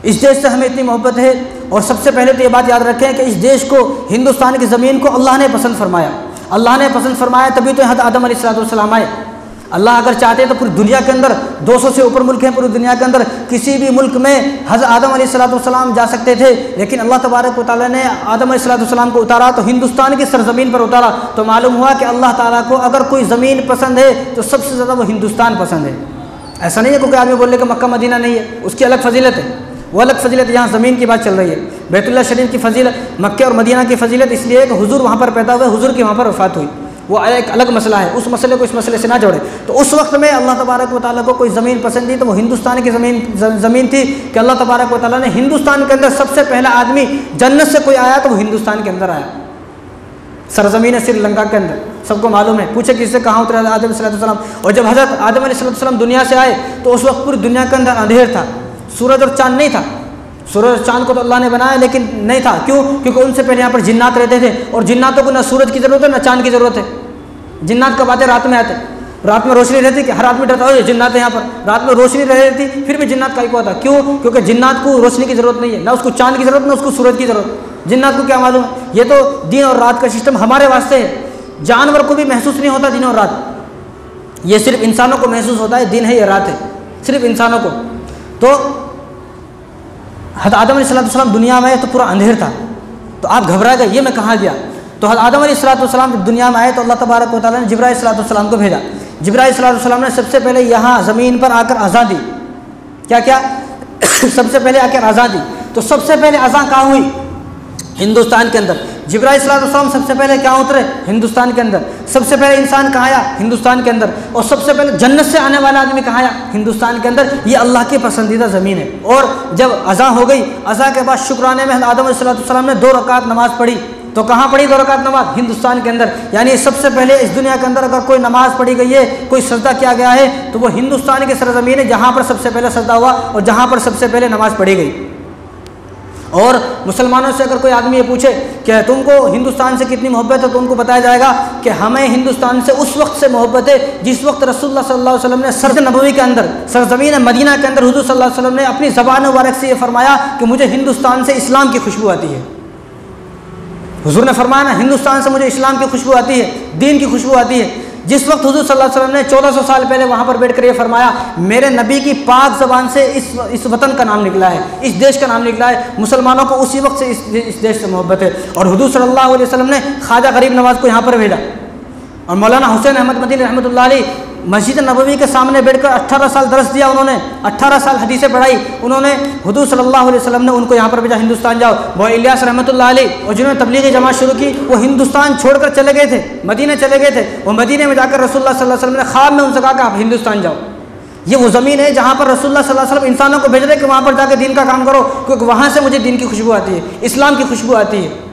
इस देश से हमें इतनी मोहब्बत है। और सबसे पहले तो ये बात याद रखें कि इस देश को, हिंदुस्तान की ज़मीन को अल्लाह ने पसंद फरमाया। अल्लाह ने पसंद फरमाया तभी तो हज़रत आदम अलैहिस्सलाम आए। अल्लाह अगर चाहते तो पूरी दुनिया के अंदर 200 से ऊपर मुल्क हैं, पूरी दुनिया के अंदर किसी भी मुल्क में हज़रत आदम अलैहिस्सलाम जा सकते थे, लेकिन अल्लाह तबारक व तआला ने आदम अलैहिस्सलाम को उतारा तो हिंदुस्तान की सरजमीन पर उतारा। तो मालूम हुआ कि अल्लाह ताला को अगर कोई ज़मीन पसंद है तो सबसे ज़्यादा वो हिंदुस्तान पसंद है। ऐसा नहीं है क्योंकि आदमी बोले कि मक्का मदीना नहीं है, उसकी अलग फजीलत है, वो अलग फजीलत। यहाँ ज़मीन की बात चल रही है। बैतुल्लाह शरीफ की फजीलत, मक्के और मदीना की फजीलत इसलिए है कि हुजूर वहाँ पर पैदा हुए, हुजूर की वहाँ पर वफ़ात हुई, वो एक अलग मसला है। उस मसले को इस मसले से ना जोड़े। तो उस वक्त में अल्लाह तबारक व तआला को कोई ज़मीन पसंद थी तो वो हिंदुस्तान की ज़मीन थी कि अल्लाह तबारक व तआला ने हिंदुस्तान के अंदर सबसे पहला आदमी जन्नत से कोई आया तो वो हिंदुस्तान के अंदर आया, सरजमीन श्रीलंका के अंदर। सबको मालूम है, पूछे किससे कहाँ उतरे आदम अलैहिस्सलाम। और जब हज़रत आदम अलैहिस्सलाम दुनिया से आए तो उस वक्त पूरी दुनिया के अंदर अंधेर था, सूरज और चाँद नहीं था। सूरज और चाँद को तो अल्लाह ने बनाया लेकिन नहीं था, क्यों? क्योंकि उनसे पहले यहाँ पर जिन्नात रहते थे और जिन्नातों को ना सूरज की ज़रूरत है ना चाँद की ज़रूरत है। जिन्नात कब आते? रात में आते। रात में रोशनी रहती कि हर आदमी डरता है जिन्नात है यहाँ पर, रात में रोशनी रहती फिर भी जिन्नात का होता। क्यों? क्योंकि जिन्नात को रोशनी की ज़रूरत नहीं है, ना उसको चाँद की ज़रूरत ना उसको सूरज की ज़रूरत। जिन्नात को क्या मालूम? ये तो दिन और रात का सिस्टम हमारे वास्ते है, जानवर को भी महसूस नहीं होता दिन और रात, ये सिर्फ इंसानों को महसूस होता है दिन है या रात है, सिर्फ इंसानों को। तो हज़रत आदम अलैहिस्सलाम दुनिया में आए तो पूरा अंधेर था, तो आप घबरा गए ये मैं कहाँ गया। तो हज़रत आदम अलैहिस्सलाम जब दुनिया में आए तो अल्लाह तबारक व तआला ने जिब्राईल अलैहिस्सलाम को भेजा। जिब्राईल अलैहिस्सलाम ने सबसे पहले यहाँ ज़मीन पर आकर अज़ान दी। क्या क्या? सबसे पहले आकर अज़ान दी। तो सबसे पहले अज़ान कहाँ हुई? हिंदुस्तान के अंदर। जिब्राईल अलैहिस्सलाम सबसे पहले कहाँ उतरे? हिंदुस्तान के अंदर। सबसे पहले इंसान कहाँ आया? हिंदुस्तान के अंदर। और सबसे पहले जन्नत से आने वाला आदमी कहाँ आया? हिंदुस्तान के अंदर। ये अल्लाह की पसंदीदा ज़मीन है। और जब अज़ान हो गई, अज़ान के बाद शुक्राने में आदम अलैहिस्सलाम ने 2 रकात नमाज़ पढ़ी। तो कहाँ पढ़ी 2 रकात नमाज? हिंदुस्तान के अंदर। यानी सबसे पहले इस दुनिया के अंदर अगर कोई नमाज़ पढ़ी गई है, कोई सजदा किया गया है तो वो हिंदुस्तान की सरजमीन है जहाँ पर सबसे पहले सजदा हुआ और जहाँ पर सबसे पहले नमाज़ पढ़ी गई। और मुसलमानों से अगर कोई आदमी ये पूछे कि तुमको हिंदुस्तान से कितनी मोहब्बत है तो उनको बताया जाएगा कि हमें हिंदुस्तान से उस वक्त से मोहब्बत है जिस वक्त रसूलुल्लाह सल्लल्लाहु अलैहि वसल्लम ने सरज़ नबवी के अंदर, सरजमीन मदीना के अंदर हुज़ूर सल्लल्लाहु अलैहि वसल्लम ने अपनी ज़बान मुबारक से ये फरमाया कि मुझे हिंदुस्तान से इस्लाम की खुशबू आती है। हुजूर ने फरमाया ना, हिंदुस्तान से मुझे इस्लाम की खुशबू आती है, दीन की खुशबू आती है। जिस वक्त हुजूर सल्लल्लाहु अलैहि वसल्लम ने 1400 साल पहले वहाँ पर बैठकर ये फरमाया, मेरे नबी की पाक ज़बान से इस वतन का नाम निकला है, इस देश का नाम निकला है। मुसलमानों को उसी वक्त से इस देश से मोहब्बत है। और हुजूर सल्लल्लाहु अलैहि वसल्लम ने ख्वाजा गरीब नवाज़ को यहाँ पर भेजा और मौलाना हुसैन अहमद मदनी रहमतुल्लाह अलैह मस्जिद नबवी के सामने बैठकर 18 साल दरस दिया उन्होंने, 18 साल हदीसें पढ़ाई उन्होंने। हुजूर सल्लल्लाहु अलैहि वसल्लम ने उनको यहाँ पर भेजा, हिंदुस्तान जाओ। वो इलियास रहमतुल्लाह अलैह और जिन्होंने तबलीगी जमात शुरू की वो हिंदुस्तान छोड़कर चले गए थे, मदीने चले गए थे। वो मदीने में जाकर रसूलुल्लाह सल्लल्लाहु अलैहि वसल्लम ने ख्वाब में उनसे कहा कि आप हिंदुस्तान जाओ। ये वो ज़मीन है जहाँ पर रसूलुल्लाह सल्लल्लाहु अलैहि वसल्लम इंसानों को भेज रहे कि वहाँ पर जाकर दीन का काम करो, क्योंकि वहाँ से मुझे दीन की खुशबू आती है, इस्लाम की खुशबू आती है।